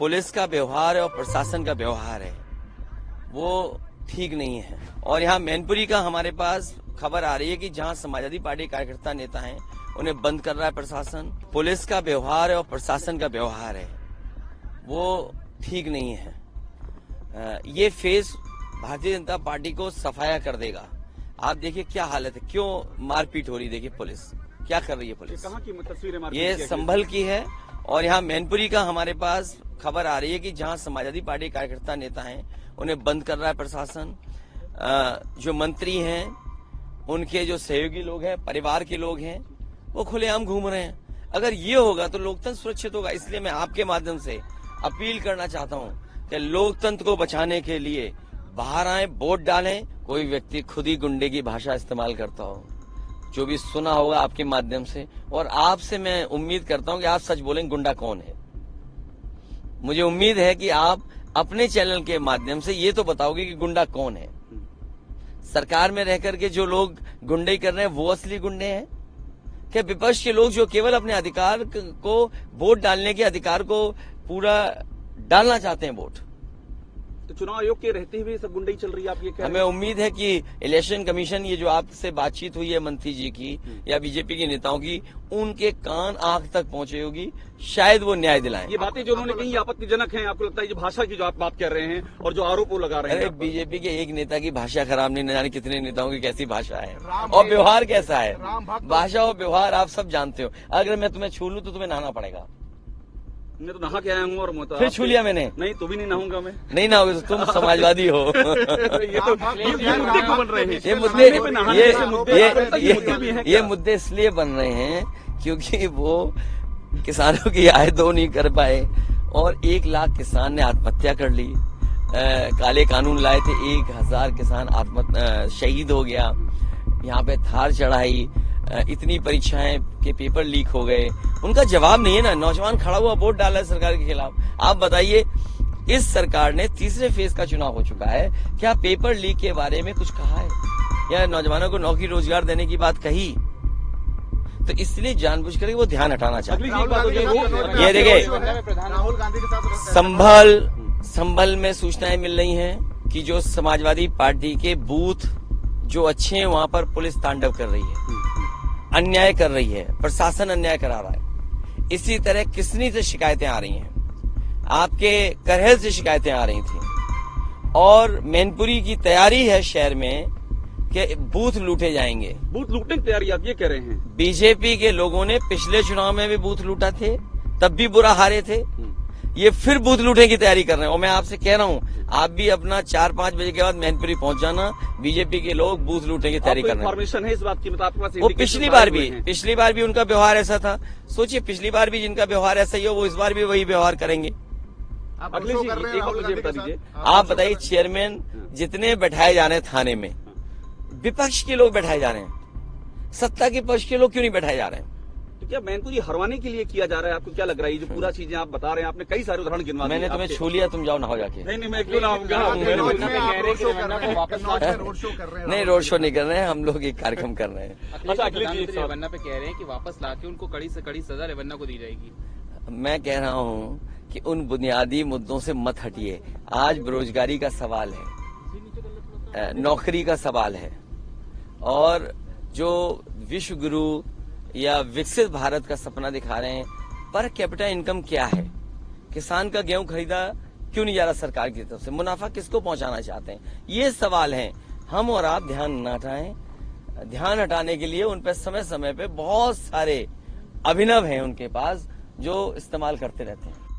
Police का व्यवहार और प्रशासन का व्यवहार है वो ठीक नहीं है। और यहाँ मैनपुरी का हमारे पास खबर आ रही है कि जहाँ समाजवादी पार्टी कार्यकर्ता नेता हैं उन्हें बंद कर रहा है प्रशासन। पुलिस का व्यवहार और प्रशासन का व्यवहार है वो ठीक नहीं है। ये फेस भारतीय जनता पार्टी को सफाया कर देगा। आप देखिए क्या हालत है, क्यों मारपीट हो रही, देखिए पुलिस क्या कर रही है। पुलिस कहाँ की तस्वीरें ये संभल की है और यहाँ मैनपुरी का हमारे पास खबर आ रही है कि जहाँ समाजवादी पार्टी कार्यकर्ता नेता हैं उन्हें बंद कर रहा है प्रशासन। जो मंत्री हैं उनके जो सहयोगी लोग हैं, परिवार के लोग हैं, वो खुलेआम घूम रहे हैं। अगर ये होगा तो लोकतंत्र सुरक्षित होगा। इसलिए मैं आपके माध्यम से अपील करना चाहता हूँ कि लोकतंत्र को बचाने के लिए बाहर आए, वोट डालें। कोई व्यक्ति खुद ही गुंडे की भाषा इस्तेमाल करता हो, जो भी सुना होगा आपके माध्यम से, और आपसे मैं उम्मीद करता हूं कि आप सच बोलें गुंडा कौन है। मुझे उम्मीद है कि आप अपने चैनल के माध्यम से ये तो बताओगे कि गुंडा कौन है। सरकार में रहकर के जो लोग गुंडे कर रहे हैं वो असली गुंडे हैं क्या? विपक्ष के लोग जो केवल अपने अधिकार को, वोट डालने के अधिकार को पूरा डालना चाहते हैं वोट, तो चुनाव आयोग के रहते हुए सब गुंडई चल रही है, आप ये कह रहे हैं? हमें उम्मीद है कि इलेक्शन कमीशन, ये जो आपसे बातचीत हुई है मंत्री जी की या बीजेपी के नेताओं की, उनके कान आंख तक पहुंचे होगी, शायद वो न्याय दिलाएं। ये बातें जो उन्होंने कही आपत्तिजनक हैं, आपको लगता है ये भाषा की जो आप बात कर रहे हैं और जो आरोप वो लगा रहे हैं? अरे बीजेपी के एक नेता की भाषा खराब नहीं, न जाने कितने नेताओं की कैसी भाषा है और व्यवहार कैसा है। भाषा और व्यवहार आप सब जानते हो। अगर मैं तुम्हें छू लूं तो तुम्हें नहाना पड़ेगा। मैं तो नहा के आया हूँ और फिर छू लिया मैंने। नहीं तो भी नहीं नहाऊंगा मैं। नहीं नहाओगे तो तुम समाजवादी हो। ये मुद्दे क्यों बन रहे हैं? ये मुद्दे इसलिए बन रहे हैं क्योंकि वो किसानों की आय दो नहीं कर पाए और 1 लाख किसान ने आत्महत्या कर ली। काले कानून लाए थे, 1000 किसान शहीद हो गया। यहाँ पे थार चढ़ाई, इतनी परीक्षाएं के पेपर लीक हो गए, उनका जवाब नहीं है ना। नौजवान खड़ा हुआ वोट डाला है सरकार के खिलाफ। आप बताइए, इस सरकार ने तीसरे फेज का चुनाव हो चुका है, क्या पेपर लीक के बारे में कुछ कहा है या नौजवानों को नौकरी रोजगार देने की बात कही? तो इसलिए जानबूझकर वो ध्यान हटाना चाहते हैं। ये देखिए, राहुल गांधी के साथ संभल में सूचनाएं मिल रही हैं कि जो समाजवादी पार्टी के बूथ जो अच्छे हैं वहां पर पुलिस तांडव कर रही है, अन्याय कर रही है, प्रशासन अन्याय करा रहा है। इसी तरह किसनी से शिकायतें आ रही हैं, आपके करहल से शिकायतें आ रही थी। और मैनपुरी की तैयारी है शहर में कि बूथ लूटे जाएंगे। बूथ लूटने की तैयारी आप ये कह रहे हैं? बीजेपी के लोगों ने पिछले चुनाव में भी बूथ लूटा थे, तब भी बुरा हारे थे। ये फिर बूथ लूटने की तैयारी कर रहे हैं। और मैं आपसे कह रहा हूँ, आप भी अपना 4-5 बजे के बाद मैनपुरी पहुंच जाना। बीजेपी के लोग बूथ लूटने की तैयारी कर रहे हैं। इन्फॉर्मेशन है इस बात की? मतलब आपके पास वो पिछली बार भी उनका व्यवहार ऐसा था। सोचिए, पिछली बार भी जिनका व्यवहार ऐसा ही हो, वो इस बार भी वही व्यवहार करेंगे। अगले एक बार मुझे बता दीजिए, आप बताइए, चेयरमैन जितने बैठाए जा रहे हैं थाने में, विपक्ष के लोग बैठाए जा रहे हैं, सत्ता के पक्ष के लोग क्यों नहीं बैठाए जा रहे हैं? तो क्या मैनपुरी हरवाने के लिए किया जा रहा है? आपको क्या लग रहा है? ये जो पूरा चीजें आप बता रहे हैं, आपने कई सारे उदाहरण गिनवा दिए। मैंने तुम्हें छू लिया, तुम जाओ नहाओ जाके। नहीं मैं क्यों नहाऊंगा? नहीं, रोड शो नहीं कर रहे हैं हम लोग, एक कार्यक्रम कर रहे हैं। अच्छा, अखिलेश जी रेवन्ना पे कह रहे हैं कि वापस लाके उनको कड़ी से कड़ी सजा रेवन्ना को दी जाएगी। मैं कह रहा हूं कि उन बुनियादी मुद्दों से मत हटिए। आज बेरोजगारी का सवाल है, नौकरी का सवाल है, और जो विश्व गुरु या विकसित भारत का सपना दिखा रहे हैं, पर कैपिटा इनकम क्या है? किसान का गेहूं खरीदा क्यों नहीं जा रहा सरकार की तरफ से? मुनाफा किसको पहुंचाना चाहते हैं? ये सवाल हैं। हम और आप ध्यान न हटाएं। ध्यान हटाने के लिए उन पर समय समय पे बहुत सारे अभिनव हैं उनके पास, जो इस्तेमाल करते रहते हैं।